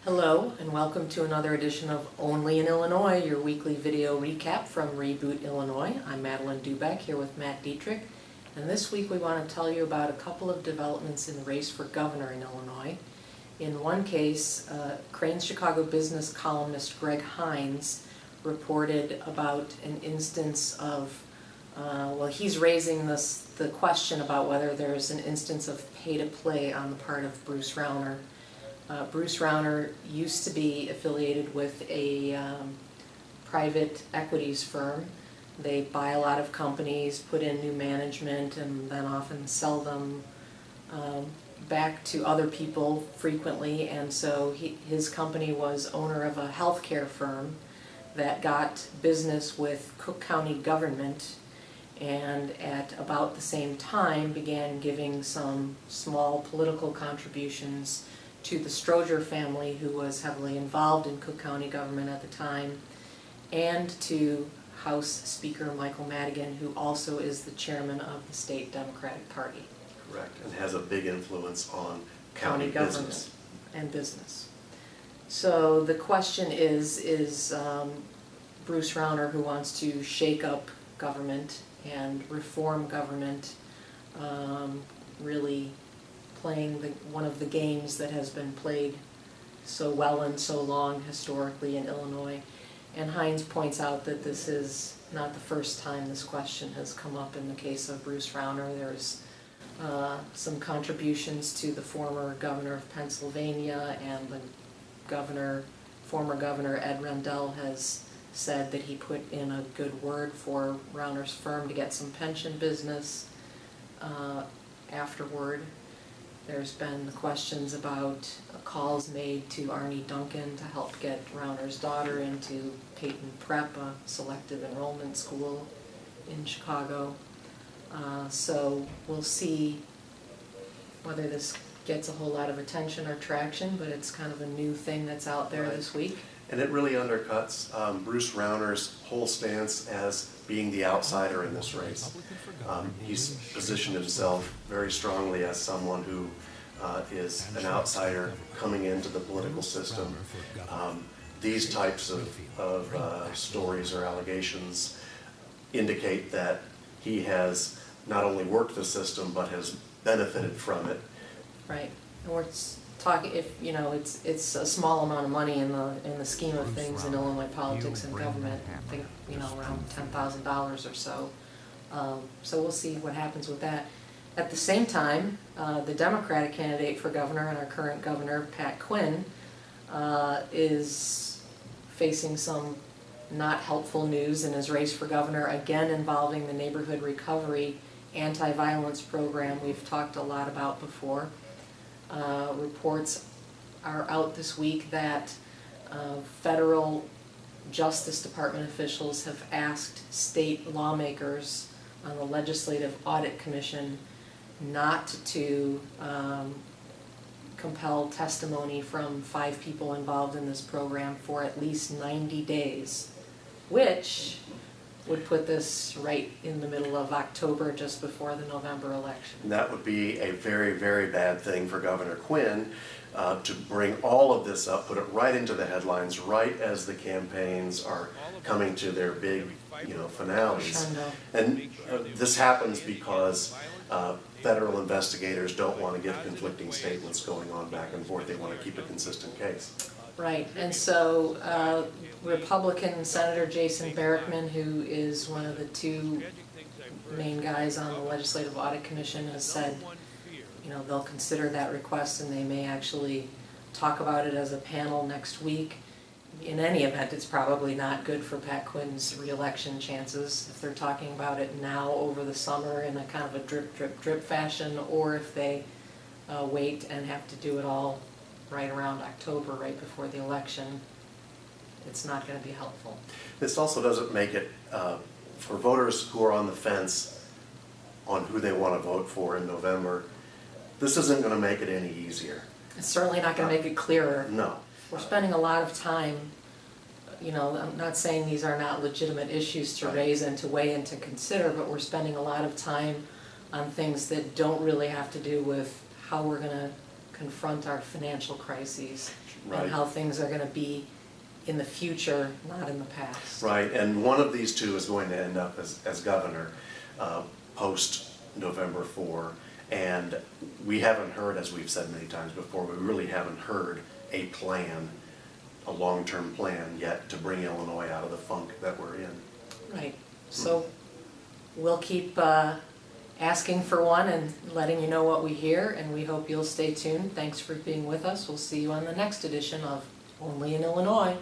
Hello and welcome to another edition of Only in Illinois, your weekly video recap from Reboot Illinois. I'm Madeleine Doubek here with Matt Dietrich, and this week we want to tell you about a couple of developments in the race for governor in Illinois. In one case, Crain's Chicago business columnist Greg Hines reported about an instance of, he's raising the question about whether there's an instance of pay-to-play on the part of Bruce Rauner. Bruce Rauner used to be affiliated with a private equities firm. They buy a lot of companies, put in new management, and then often sell them back to other people frequently. And so his company was owner of a healthcare firm that got business with Cook County government, and at about the same time began giving some small political contributions to the Stroger family, who was heavily involved in Cook County government at the time, and to House Speaker Michael Madigan, who also is the chairman of the state Democratic Party. Correct, and has a big influence on county government business. And business. So the question is Bruce Rauner, who wants to shake up government and reform government, really playing one of the games that has been played so well and so long historically in Illinois. And Hines points out that this is not the first time this question has come up in the case of Bruce Rauner. There's some contributions to the former governor of Pennsylvania, and the former governor Ed Rendell has said that he put in a good word for Rauner's firm to get some pension business afterward. There's been questions about calls made to Arnie Duncan to help get Rauner's daughter into Peyton Prep, a selective enrollment school in Chicago. So we'll see whether this gets a whole lot of attention or traction, but it's kind of a new thing that's out there this week. And it really undercuts Bruce Rauner's whole stance as being the outsider in this race. He's positioned himself very strongly as someone who is an outsider coming into the political system. These types of stories or allegations indicate that he has not only worked the system but has benefited from it. Right, and we're talking, if it's a small amount of money in the scheme of things in Illinois politics and government. I think around $10,000 or so. So we'll see what happens with that. At the same time, the Democratic candidate for governor and our current governor, Pat Quinn, is facing some not helpful news in his race for governor, again involving the neighborhood recovery anti-violence program we've talked a lot about before. Reports are out this week that federal Justice Department officials have asked state lawmakers on the Legislative Audit Commission not to compel testimony from 5 people involved in this program for at least 90 days, which would put this right in the middle of October, just before the November election. That would be a very, very bad thing for Governor Quinn to bring all of this up, put it right into the headlines, right as the campaigns are coming to their big, finales. And this happens because federal investigators don't want to give conflicting statements going on back and forth. They want to keep a consistent case. Right, and so Republican Senator Jason Barrickman, who is one of the 2 main guys on the Legislative Audit Commission, has said, they'll consider that request and they may actually talk about it as a panel next week. In any event, it's probably not good for Pat Quinn's re-election chances if they're talking about it now over the summer in a kind of a drip, drip, drip fashion, or if they wait and have to do it all right around October, right before the election. It's not going to be helpful. This also doesn't make it, for voters who are on the fence on who they want to vote for in November, this isn't going to make it any easier. It's certainly not going to make it clearer. No. We're spending a lot of time, I'm not saying these are not legitimate issues to raise and to weigh and to consider, but we're spending a lot of time on things that don't really have to do with how we're going to confront our financial crises Right. and how things are gonna be in the future, not in the past. Right, and one of these two is going to end up as governor post-November 4. And we haven't heard, as we've said many times before, we really haven't heard a plan, a long-term plan yet to bring Illinois out of the funk that we're in. Right, so we'll keep asking for one and letting you know what we hear, and we hope you'll stay tuned. Thanks for being with us. We'll see you on the next edition of Only in Illinois.